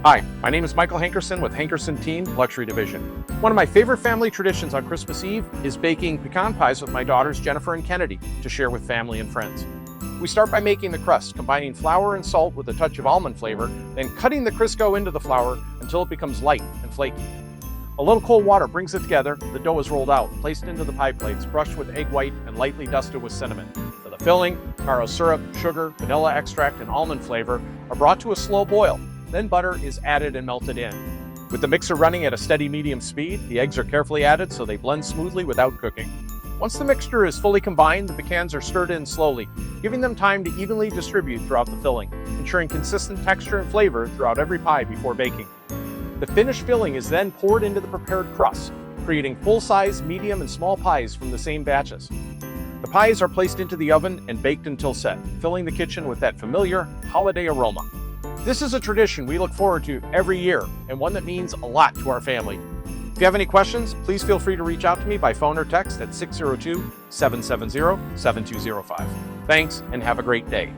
Hi, my name is Michael Hankerson with Hankerson Teen Luxury Division. One of my favorite family traditions on Christmas Eve is baking pecan pies with my daughters Jennifer and Kennedy to share with family and friends. We start by making the crust, combining flour and salt with a touch of almond flavor, then cutting the Crisco into the flour until it becomes light and flaky. A little cold water brings it together, the dough is rolled out, placed into the pie plates, brushed with egg white, and lightly dusted with cinnamon. For the filling, caro syrup, sugar, vanilla extract, and almond flavor are brought to a slow boil. Then butter is added and melted in. With the mixer running at a steady medium speed, the eggs are carefully added so they blend smoothly without cooking. Once the mixture is fully combined, the pecans are stirred in slowly, giving them time to evenly distribute throughout the filling, ensuring consistent texture and flavor throughout every pie before baking. The finished filling is then poured into the prepared crust, creating full-size, medium, and small pies from the same batches. The pies are placed into the oven and baked until set, filling the kitchen with that familiar holiday aroma. This is a tradition we look forward to every year and one that means a lot to our family. If you have any questions, please feel free to reach out to me by phone or text at 602-770-7205. Thanks and have a great day.